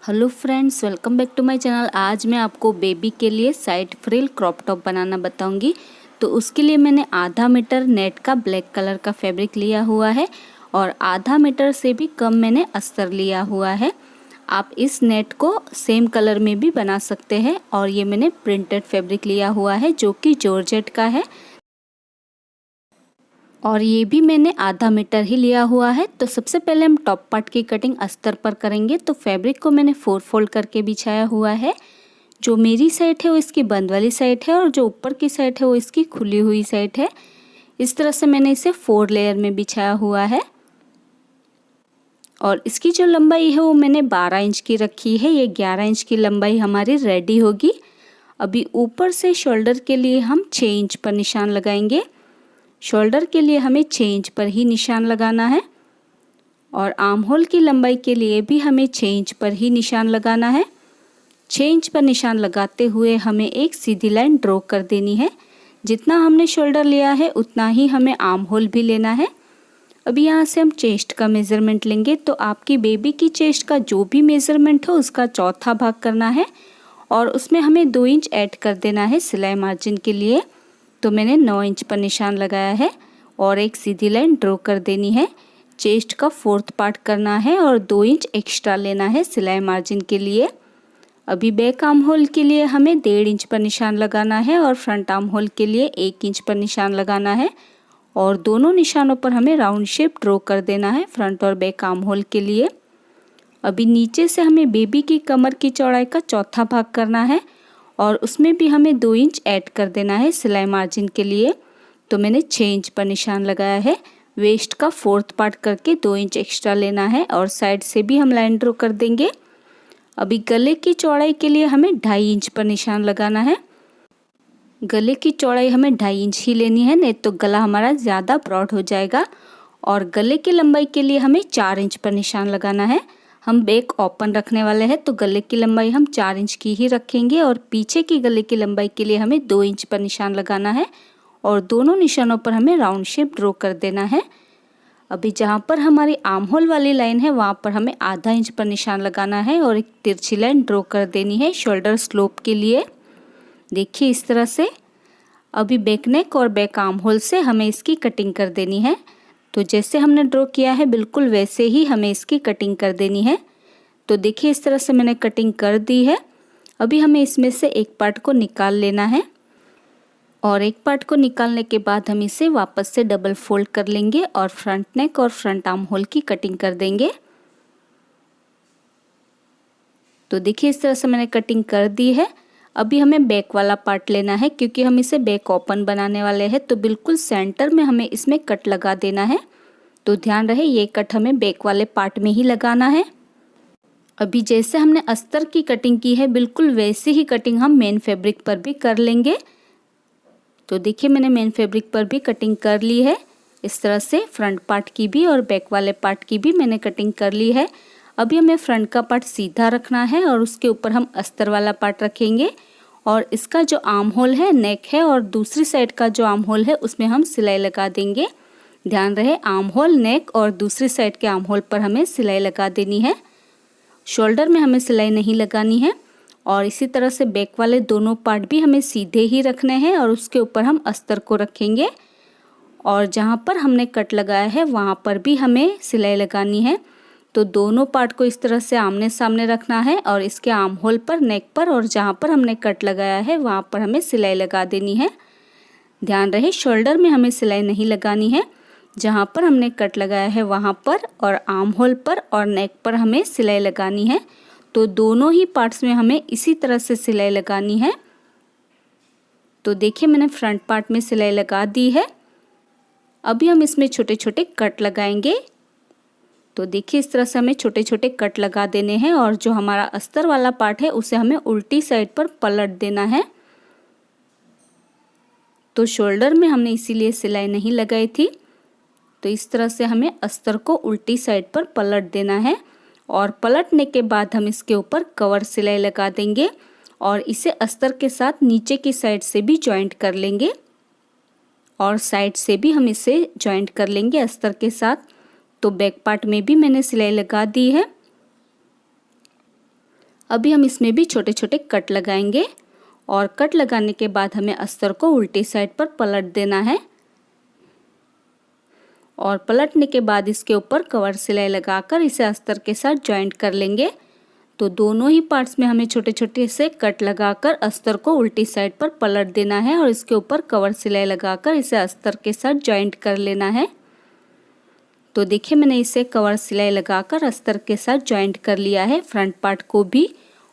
Hello friends, welcome back to my channel. आज मैं आपको बेबी के लिए साइड फ्रिल क्रॉप टॉप बनाना बताऊंगी। तो उसके लिए मैंने आधा मीटर नेट का ब्लैक कलर का फैब्रिक लिया हुआ है और आधा मीटर से भी कम मैंने अस्तर लिया हुआ है। आप इस नेट को सेम कलर में भी बना सकते हैं। और ये मैंने प्रिंटेड फैब्रिक लिया हुआ है जो कि जॉर्जेट का है और ये भी मैंने आधा मीटर ही लिया हुआ है। तो सबसे पहले हम टॉप पार्ट की कटिंग अस्तर पर करेंगे। तो फैब्रिक को मैंने 4 फोल्ड करके बिछाया हुआ है। जो मेरी साइड है वो इसकी बंद वाली साइड है और जो ऊपर की साइड है वो इसकी खुली हुई साइड है। इस तरह से मैंने इसे 4 लेयर में बिछाया हुआ है और इसकी जो लंबाई है वो मैंने 12 इंच की रखी है। ये 11 इंच की लंबाई हमारी रेडी होगी। अभी ऊपर से शोल्डर के लिए हम 6 इंच पर निशान लगाएंगे। शोल्डर के लिए हमें 6 इंच पर ही निशान लगाना है और आर्म होल की लंबाई के लिए भी हमें 6 इंच पर ही निशान लगाना है। 6 इंच पर निशान लगाते हुए हमें एक सीधी लाइन ड्रॉ कर देनी है। जितना हमने शोल्डर लिया है उतना ही हमें आर्म होल भी लेना है। अभी यहाँ से हम चेस्ट का मेज़रमेंट लेंगे। तो आपकी बेबी की चेस्ट का जो भी मेज़रमेंट हो उसका चौथा भाग करना है और उसमें हमें 2 इंच ऐड कर देना है सिलाई मार्जिन के लिए। तो मैंने 9 इंच पर निशान लगाया है और एक सीधी लाइन ड्रॉ कर देनी है। चेस्ट का 4th पार्ट करना है और 2 इंच एक्स्ट्रा लेना है सिलाई मार्जिन के लिए। अभी बैक आर्म होल के लिए हमें 1.5 इंच पर निशान लगाना है और फ्रंट आर्म होल के लिए 1 इंच पर निशान लगाना है और दोनों निशानों पर हमें राउंड शेप ड्रॉ कर देना है फ्रंट और बैक आर्म होल के लिए। अभी नीचे से हमें बेबी की कमर की चौड़ाई का चौथा भाग करना है और उसमें भी हमें 2 इंच ऐड कर देना है सिलाई मार्जिन के लिए। तो मैंने 6 इंच पर निशान लगाया है। वेस्ट का 4th पार्ट करके 2 इंच एक्स्ट्रा लेना है और साइड से भी हम लाइन ड्रॉ कर देंगे। अभी गले की चौड़ाई के लिए हमें 2.5 इंच पर निशान लगाना है। गले की चौड़ाई हमें 2.5 इंच ही लेनी है, नहीं तो गला हमारा ज़्यादा ब्रॉड हो जाएगा। और गले की लंबाई के लिए हमें 4 इंच पर निशान लगाना है। हम बैक ओपन रखने वाले हैं तो गले की लंबाई हम 4 इंच की ही रखेंगे और पीछे की गले की लंबाई के लिए हमें 2 इंच पर निशान लगाना है और दोनों निशानों पर हमें राउंड शेप ड्रॉ कर देना है। अभी जहाँ पर हमारी आर्म होल वाली लाइन है वहाँ पर हमें आधा इंच पर निशान लगाना है और एक तिरछी लाइन ड्रॉ कर देनी है शोल्डर स्लोप के लिए। देखिए इस तरह से। अभी बैक नेक और बैक आर्म होल से हमें इसकी कटिंग कर देनी है। तो जैसे हमने ड्रॉ किया है बिल्कुल वैसे ही हमें इसकी कटिंग कर देनी है। तो देखिए इस तरह से मैंने कटिंग कर दी है। अभी हमें इसमें से एक पार्ट को निकाल लेना है और एक पार्ट को निकालने के बाद हम इसे वापस से डबल फोल्ड कर लेंगे और फ्रंट नेक और फ्रंट आर्म होल की कटिंग कर देंगे। तो देखिए इस तरह से मैंने कटिंग कर दी है। अभी हमें बैक वाला पार्ट लेना है क्योंकि हम इसे बैक ओपन बनाने वाले हैं। तो बिल्कुल सेंटर में हमें इसमें कट लगा देना है। तो ध्यान रहे ये कट हमें बैक वाले पार्ट में ही लगाना है। अभी जैसे हमने अस्तर की कटिंग की है बिल्कुल वैसे ही कटिंग हम मेन फैब्रिक पर भी कर लेंगे। तो देखिए मैंने मेन फैब्रिक पर भी कटिंग कर ली है। इस तरह से फ्रंट पार्ट की भी और बैक वाले पार्ट की भी मैंने कटिंग कर ली है। अभी हमें फ्रंट का पार्ट सीधा रखना है और उसके ऊपर हम अस्तर वाला पार्ट रखेंगे और इसका जो आर्म होल है नेक है और दूसरी साइड का जो आर्म होल है उसमें हम सिलाई लगा देंगे। ध्यान रहे आर्म होल नेक और दूसरी साइड के आर्म होल पर हमें सिलाई लगा देनी है। शोल्डर में हमें सिलाई नहीं लगानी है। और इसी तरह से बैक वाले दोनों पार्ट भी हमें सीधे ही रखने हैं और उसके ऊपर हम अस्तर को रखेंगे और जहाँ पर हमने कट लगाया है वहाँ पर भी हमें सिलाई लगानी है। तो दोनों पार्ट को इस तरह से आमने सामने रखना है और इसके आर्म होल पर नेक पर और जहाँ पर हमने कट लगाया है वहाँ पर हमें सिलाई लगा देनी है। ध्यान रहे शोल्डर में हमें सिलाई नहीं लगानी है। जहाँ पर हमने कट लगाया है वहाँ पर और आर्म होल पर और नेक पर हमें सिलाई लगानी है। तो दोनों ही पार्ट्स में हमें इसी तरह से सिलाई लगानी है। तो देखिए मैंने फ्रंट पार्ट में सिलाई लगा दी है। अभी हम इसमें छोटे छोटे कट लगाएंगे। तो देखिए इस तरह से हमें छोटे छोटे कट लगा देने हैं और जो हमारा अस्तर वाला पार्ट है उसे हमें उल्टी साइड पर पलट देना है। तो शोल्डर में हमने इसीलिए सिलाई नहीं लगाई थी। तो इस तरह से हमें अस्तर को उल्टी साइड पर पलट देना है और पलटने के बाद हम इसके ऊपर कवर सिलाई लगा देंगे और इसे अस्तर के साथ नीचे की साइड से भी जॉइंट कर लेंगे और साइड से भी हम इसे जॉइंट कर लेंगे अस्तर के साथ। तो बैक पार्ट में भी मैंने सिलाई लगा दी है। अभी हम इसमें भी छोटे छोटे कट लगाएंगे और कट लगाने के बाद हमें अस्तर को उल्टी साइड पर पलट देना है और पलटने के बाद इसके ऊपर कवर सिलाई लगाकर इसे अस्तर के साथ जॉइंट कर लेंगे। तो दोनों ही पार्ट्स में हमें छोटे छोटे से कट लगाकर अस्तर को उल्टी साइड पर पलट देना है और इसके ऊपर कवर सिलाई लगाकर इसे अस्तर के साथ जॉइंट कर लेना है। तो देखिए मैंने इसे कवर सिलाई लगाकर अस्तर के साथ जॉइंट कर लिया है। फ्रंट पार्ट को भी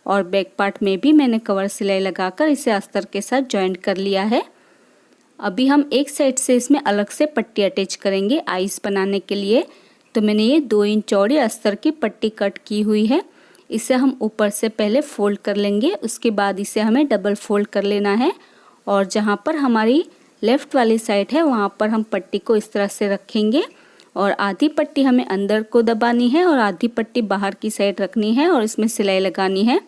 और बैक पार्ट में भी मैंने कवर सिलाई लगाकर इसे अस्तर के साथ जॉइंट कर लिया है। अभी हम एक साइड से इसमें अलग से पट्टी अटैच करेंगे आइस बनाने के लिए। तो मैंने ये 2 इंच चौड़ी अस्तर की पट्टी कट की हुई है। इसे हम ऊपर से पहले फोल्ड कर लेंगे, उसके बाद इसे हमें डबल फोल्ड कर लेना है और जहाँ पर हमारी लेफ़्ट वाली साइड है वहाँ पर हम पट्टी को इस तरह से रखेंगे और आधी पट्टी हमें अंदर को दबानी है और आधी पट्टी बाहर की साइड रखनी है और इसमें सिलाई लगानी है।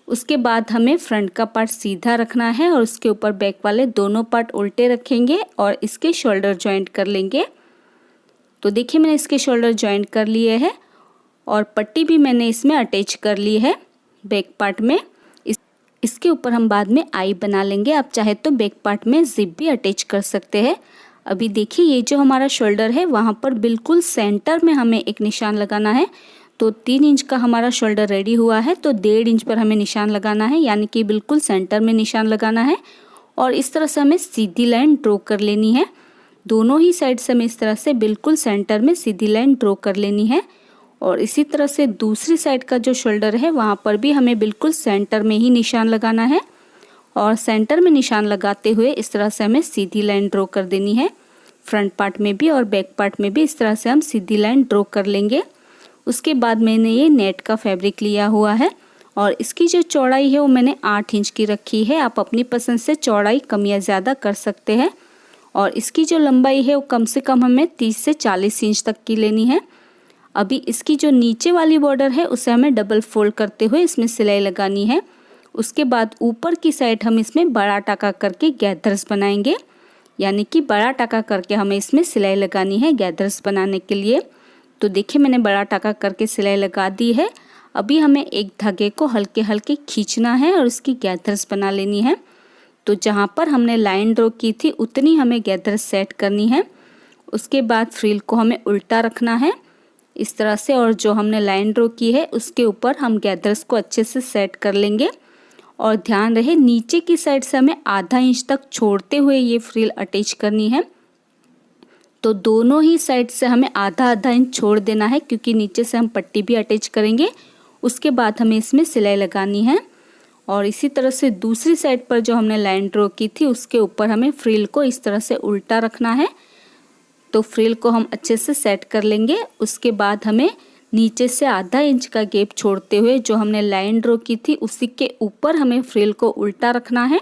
उसके बाद हमें फ्रंट का पार्ट सीधा रखना है और उसके ऊपर बैक वाले दोनों पार्ट उल्टे रखेंगे और इसके शोल्डर जॉइंट कर लेंगे। तो देखिए मैंने इसके शोल्डर जॉइंट कर लिए हैं और पट्टी भी मैंने इसमें अटैच कर ली है बैक पार्ट में। इसके ऊपर हम बाद में आई बना लेंगे। आप चाहे तो बैक पार्ट में जिप भी अटैच कर सकते हैं। अभी देखिए ये जो हमारा शोल्डर है वहाँ पर बिल्कुल सेंटर में हमें एक निशान लगाना है। तो 3 इंच का हमारा शोल्डर रेडी हुआ है तो 1.5 इंच पर हमें निशान लगाना है, यानी कि बिल्कुल सेंटर में निशान लगाना है और इस तरह से हमें सीधी लाइन ड्रॉ कर लेनी है। दोनों ही साइड से हमें इस तरह से बिल्कुल सेंटर में सीधी लाइन ड्रॉ कर लेनी है और इसी तरह से दूसरी साइड का जो शोल्डर है वहाँ पर भी हमें बिल्कुल सेंटर में ही निशान लगाना है और सेंटर में निशान लगाते हुए इस तरह से हमें सीधी लाइन ड्रॉ कर देनी है। फ्रंट पार्ट में भी और बैक पार्ट में भी इस तरह से हम सीधी लाइन ड्रॉ कर लेंगे। उसके बाद मैंने ये नेट का फैब्रिक लिया हुआ है और इसकी जो चौड़ाई है वो मैंने 8 इंच की रखी है। आप अपनी पसंद से चौड़ाई कम या ज़्यादा कर सकते हैं और इसकी जो लंबाई है वो कम से कम हमें 30 से 40 इंच तक की लेनी है। अभी इसकी जो नीचे वाली बॉर्डर है उसे हमें डबल फोल्ड करते हुए इसमें सिलाई लगानी है। उसके बाद ऊपर की साइड हम इसमें बड़ा टाका करके गैदर्स बनाएंगे, यानी कि बड़ा टाका करके हमें इसमें सिलाई लगानी है गैदर्स बनाने के लिए। तो देखिए मैंने बड़ा टाका करके सिलाई लगा दी है। अभी हमें एक धागे को हल्के हल्के खींचना है और उसकी गैदर्स बना लेनी है। तो जहाँ पर हमने लाइन ड्रॉ की थी उतनी हमें गैदर्स सेट करनी है। उसके बाद फ्रिल को हमें उल्टा रखना है इस तरह से और जो हमने लाइन ड्रॉ की है उसके ऊपर हम गैदर्स को अच्छे से सेट कर लेंगे। और ध्यान रहे नीचे की साइड से हमें आधा इंच तक छोड़ते हुए ये फ्रिल अटैच करनी है। तो दोनों ही साइड से हमें आधा आधा इंच छोड़ देना है क्योंकि नीचे से हम पट्टी भी अटैच करेंगे। उसके बाद हमें इसमें सिलाई लगानी है और इसी तरह से दूसरी साइड पर जो हमने लाइन ड्रॉ की थी उसके ऊपर हमें फ्रिल को इस तरह से उल्टा रखना है। तो फ्रिल को हम अच्छे से सेट कर लेंगे। उसके बाद हमें नीचे से आधा इंच का गैप छोड़ते हुए जो हमने लाइन ड्रॉ की थी उसी के ऊपर हमें फ्रिल को उल्टा रखना है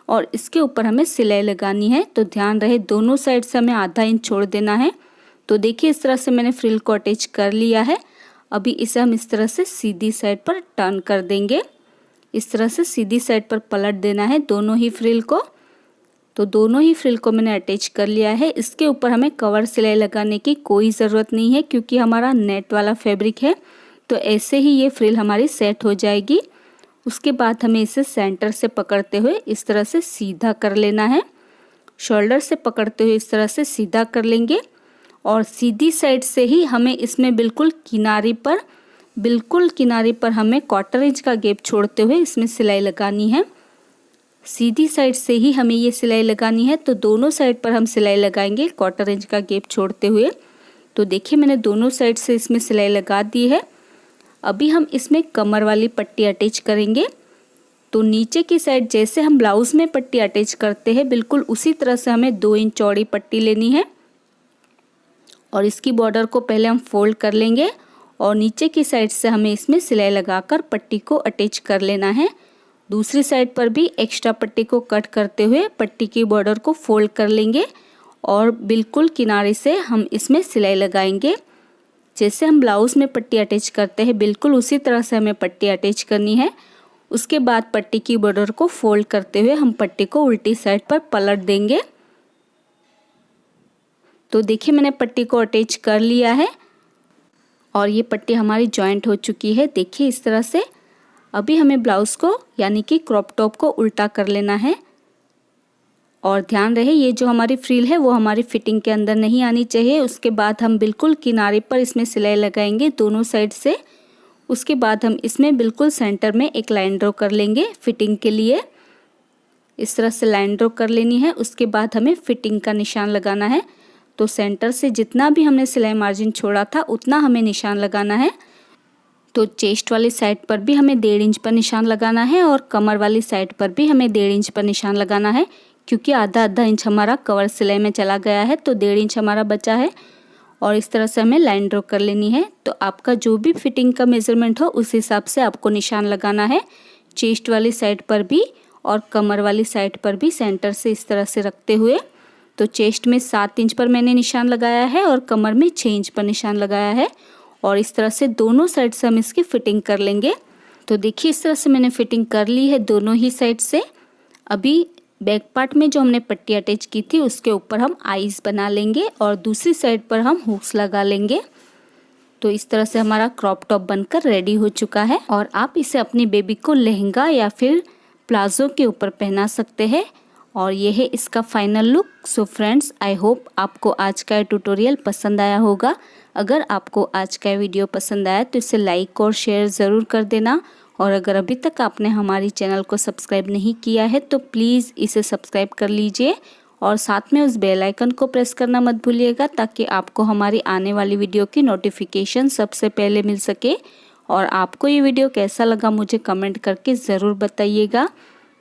और इसके ऊपर हमें सिलाई लगानी है। तो ध्यान रहे दोनों साइड से हमें आधा इंच छोड़ देना है। तो देखिए इस तरह से मैंने फ्रिल को अटैच कर लिया है। अभी इसे हम इस तरह से सीधी साइड पर टर्न कर देंगे। इस तरह से सीधी साइड पर पलट देना है दोनों ही फ्रिल को। तो दोनों ही फ्रिल को मैंने अटैच कर लिया है। इसके ऊपर हमें कवर सिलाई लगाने की कोई ज़रूरत नहीं है क्योंकि हमारा नेट वाला फैब्रिक है। तो ऐसे ही ये फ्रिल हमारी सेट हो जाएगी। उसके बाद हमें इसे सेंटर से पकड़ते हुए इस तरह से सीधा कर लेना है। शोल्डर से पकड़ते हुए इस तरह से सीधा कर लेंगे और सीधी साइड से ही हमें इसमें बिल्कुल किनारी पर हमें 1/4 इंच का गैप छोड़ते हुए इसमें सिलाई लगानी है। सीधी साइड से ही हमें ये सिलाई लगानी है। तो दोनों साइड पर हम सिलाई लगाएंगे 1/4 इंच का गैप छोड़ते हुए। तो देखिए मैंने दोनों साइड से इसमें सिलाई लगा दी है। अभी हम इसमें कमर वाली पट्टी अटैच करेंगे। तो नीचे की साइड जैसे हम ब्लाउज़ में पट्टी अटैच करते हैं बिल्कुल उसी तरह से हमें 2 इंच चौड़ी पट्टी लेनी है और इसकी बॉर्डर को पहले हम फोल्ड कर लेंगे और नीचे की साइड से हमें इसमें सिलाई लगाकर पट्टी को अटैच कर लेना है। दूसरी साइड पर भी एक्स्ट्रा पट्टी को कट करते हुए पट्टी की बॉर्डर को फोल्ड कर लेंगे और बिल्कुल किनारे से हम इसमें सिलाई लगाएंगे। जैसे हम ब्लाउज़ में पट्टी अटैच करते हैं बिल्कुल उसी तरह से हमें पट्टी अटैच करनी है। उसके बाद पट्टी की बॉर्डर को फोल्ड करते हुए हम पट्टी को उल्टी साइड पर पलट देंगे। तो देखिए मैंने पट्टी को अटैच कर लिया है और ये पट्टी हमारी जॉइंट हो चुकी है। देखिए इस तरह से अभी हमें ब्लाउज़ को यानी कि क्रॉप टॉप को उल्टा कर लेना है। और ध्यान रहे ये जो हमारी फ्रिल है वो हमारी फिटिंग के अंदर नहीं आनी चाहिए। उसके बाद हम बिल्कुल किनारे पर इसमें सिलाई लगाएंगे दोनों साइड से। उसके बाद हम इसमें बिल्कुल सेंटर में एक लाइन ड्रॉ कर लेंगे फिटिंग के लिए। इस तरह से लाइन ड्रॉ कर लेनी है। उसके बाद हमें फिटिंग का निशान लगाना है। तो सेंटर से जितना भी हमने सिलाई मार्जिन छोड़ा था उतना हमें निशान लगाना है। तो चेस्ट वाली साइड पर भी हमें 1.5 इंच पर निशान लगाना है और कमर वाली साइड पर भी हमें 1.5 इंच पर निशान लगाना है, क्योंकि आधा इंच हमारा कवर सिलाई में चला गया है तो 1.5 इंच हमारा बचा है। और इस तरह से हमें लाइन ड्रॉ कर लेनी है। तो आपका जो भी फिटिंग का मेज़रमेंट हो उस हिसाब से आपको निशान लगाना है। चेस्ट वाली साइड पर भी और कमर वाली साइड पर भी सेंटर से इस तरह से रखते हुए। तो चेस्ट में 7 इंच पर मैंने निशान लगाया है और कमर में 6 इंच पर निशान लगाया है। और इस तरह से दोनों साइड से हम इसकी फिटिंग कर लेंगे। तो देखिए इस तरह से मैंने फिटिंग कर ली है दोनों ही साइड से। अभी बैक पार्ट में जो हमने पट्टी अटैच की थी उसके ऊपर हम आईज बना लेंगे और दूसरी साइड पर हम हुक्स लगा लेंगे। तो इस तरह से हमारा क्रॉप टॉप बनकर रेडी हो चुका है और आप इसे अपनी बेबी को लहंगा या फिर प्लाजो के ऊपर पहना सकते हैं। और ये है इसका final look. So friends, I hope आपको आज का ट्यूटोरियल पसंद आया होगा। अगर आपको आज का वीडियो पसंद आया तो इसे लाइक और शेयर ज़रूर कर देना। और अगर अभी तक आपने हमारी चैनल को सब्सक्राइब नहीं किया है तो प्लीज़ इसे सब्सक्राइब कर लीजिए और साथ में उस बेल आइकन को प्रेस करना मत भूलिएगा, ताकि आपको हमारी आने वाली वीडियो की नोटिफिकेशन सबसे पहले मिल सके। और आपको ये वीडियो कैसा लगा मुझे कमेंट करके ज़रूर बताइएगा।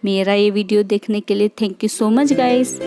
मेरा ये वीडियो देखने के लिए thank you so much guys.